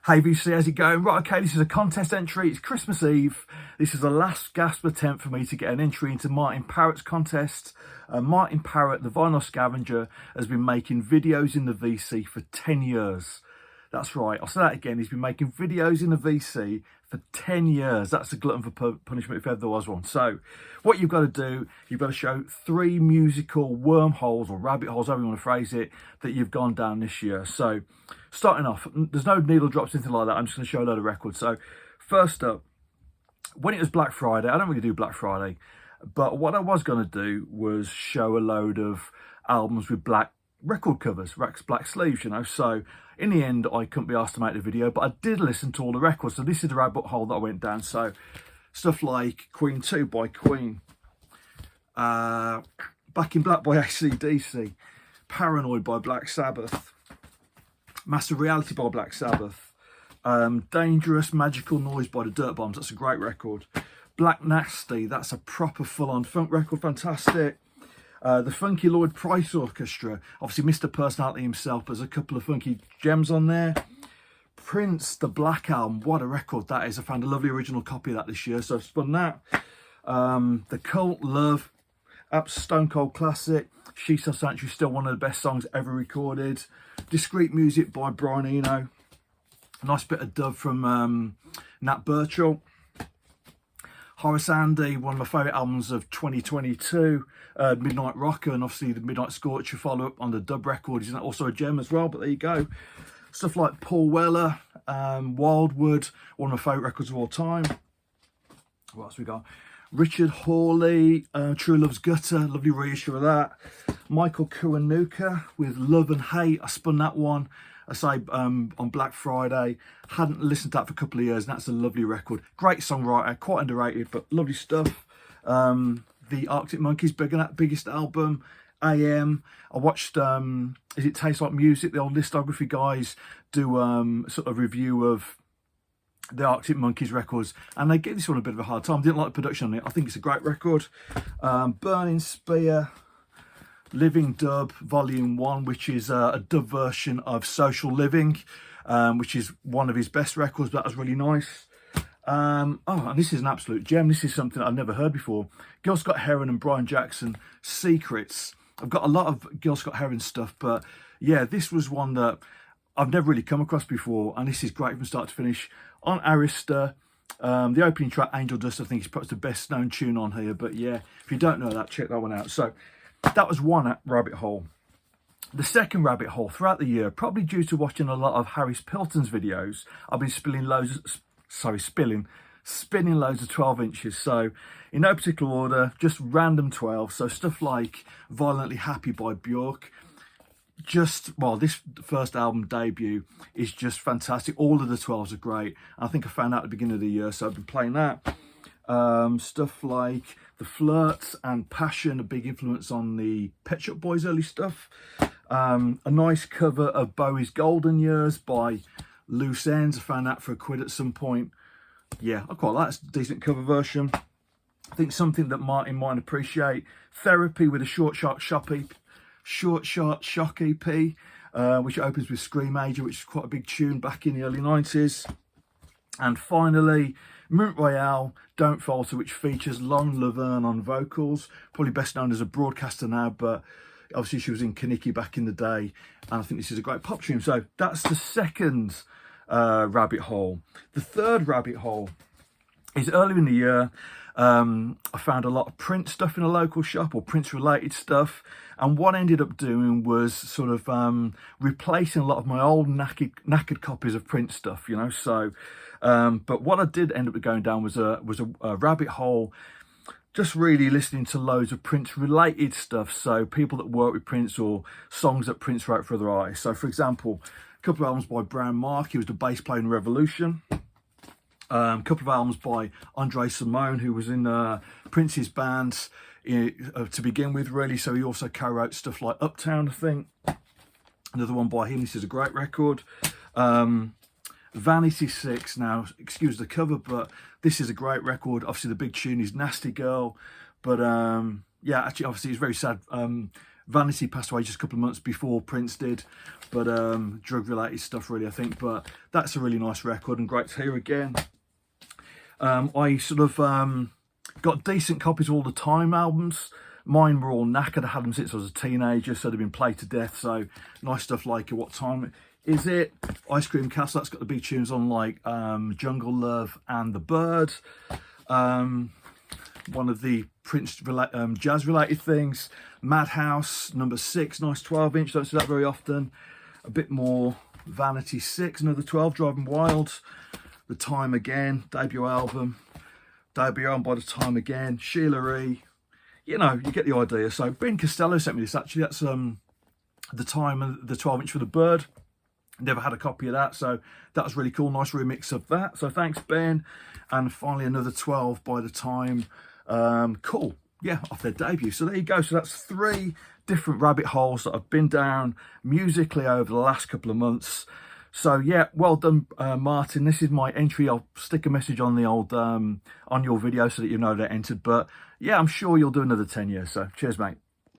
Hey VC, how's it going? Right, okay, this is a contest entry. It's Christmas Eve. This is the last gasp attempt for me to get an entry into Martin Parrott's contest. Martin Parrott, the vinyl scavenger, has been making videos in the VC for 10 years. That's right, I'll say that again. He's been making videos in the VC for 10 years. That's a glutton for punishment if ever there was one. So what you've got to do, you've got to show 3 musical wormholes or rabbit holes, however you want to phrase it, that you've gone down this year. So starting off, there's no needle drops, anything like that. I'm just going to show a load of records. So first up, when it was Black Friday, I don't really do Black Friday, but what I was going to do was show a load of albums with black record covers, black sleeves, you know. So in the end, I couldn't be asked to make the video, but I did listen to all the records. So this is the rabbit hole that I went down. So stuff like Queen 2 by Queen, Back in Black by AC/DC, Paranoid by Black Sabbath, Massive Reality by Black Sabbath, Dangerous Magical Noise by the Dirt Bombs. That's a great record. Black Nasty, that's a proper full-on funk record, fantastic. The Funky Lloyd Price Orchestra, obviously Mr. Personality himself, there's a couple of funky gems on there. Prince, the Black Album, what a record that is. I found a lovely original copy of that this year, so I've spun that. The Cult, Love, Stone Cold classic. She Sells Sanctuary, still one of the best songs ever recorded. Discreet Music by Brian Eno. Nice bit of dub from Nat Birchall. Horace Andy, one of my favourite albums of 2022. Midnight Rocker, and obviously the Midnight Scorcher follow-up on the dub record. Isn't that also a gem as well? But there you go. Stuff like Paul Weller, Wildwood, one of my favourite records of all time. What else we got? Richard Hawley, True Love's Gutter, lovely reissue of that. Michael Kiwanuka with Love and Hate, I spun that one. I say on Black Friday, hadn't listened to that for a couple of years, and that's a lovely record. Great songwriter, quite underrated, but lovely stuff. The Arctic Monkeys' biggest album, AM. I watched Is It Taste Like Music, the old Listography guys, do sort of review of the Arctic Monkeys records, and they gave this one a bit of a hard time. Didn't like the production on it. I think it's a great record. Burning Spear, Living Dub Volume 1, which is a dub version of Social Living, which is one of his best records. That was really nice. Oh, and this is an absolute gem. This is something I've never heard before. Gil Scott-Heron and Brian Jackson, Secrets. I've got a lot of Gil Scott-Heron stuff, but yeah, this was one that I've never really come across before, and this is great from start to finish. On Arista, the opening track, Angel Dust, I think is perhaps the best known tune on here, but yeah, if you don't know that, check that one out. So that was one rabbit hole. The second rabbit hole, throughout the year, probably due to watching a lot of Harris Pilton's videos, I've been spinning loads of 12 inches. So in no particular order, just random 12. So stuff like Violently Happy by Bjork. This first album debut is just fantastic. All of the 12s are great. I think I found out at the beginning of the year, so I've been playing that. Stuff like The Flirts and Passion, a big influence on the Pet Shop Boys early stuff. A nice cover of Bowie's Golden Years by Loose Ends. I found that for £1 at some point. Yeah, I quite like that. It's a decent cover version. I think something that Martin might appreciate. Therapy with a Short Shark Shock EP, which opens with Scream Major, which is quite a big tune back in the early 90s. And finally, Mint Royale, Don't Falter, which features Lauren Laverne on vocals, probably best known as a broadcaster now, but obviously she was in Kaniki back in the day, and I think this is a great pop tune. So that's the second rabbit hole. The third rabbit hole is earlier in the year. I found a lot of Prince stuff in a local shop, or Prince related stuff, and what I ended up doing was sort of replacing a lot of my old knackered copies of Prince stuff, you know. So but what I did end up going down was a rabbit hole, just really listening to loads of Prince related stuff. So people that work with Prince, or songs that Prince wrote for other artists. So for example, a couple of albums by Brown Mark, he was the bass player in Revolution. A couple of albums by Andre Simone, who was in Prince's bands to begin with, really. So he also co-wrote stuff like Uptown, I think. Another one by him. This is a great record. Vanity 6. Now, excuse the cover, but this is a great record. Obviously, the big tune is Nasty Girl. But yeah, actually, obviously, it's very sad. Vanity passed away just a couple of months before Prince did, but drug-related stuff really, I think. But that's a really nice record and great to hear again. I sort of got decent copies of all the Time albums. Mine were all knackered. I had them since I was a teenager, so they've been played to death. So nice stuff like What Time Is It? Ice Cream Castle, that's got the big tunes on like Jungle Love and The Bird. One of the Prince jazz related things, Madhouse number 6, nice 12-inch, don't see that very often. A bit more Vanity 6, another 12, Driving Wild. The Time Again debut album by The Time Again. Sheila E. You know, you get the idea. So Ben Costello sent me this actually. That's The Time and the 12-inch for The Bird. Never had a copy of that, so that was really cool. Nice remix of that. So thanks, Ben. And finally another 12 by The Time. Cool. Yeah, off their debut. So there you go. So that's 3 different rabbit holes that I've been down musically over the last couple of months. So yeah, well done, Martin. This is my entry. I'll stick a message on the old on your video so that you know they're entered. But yeah, I'm sure you'll do another 10 years. So cheers, mate.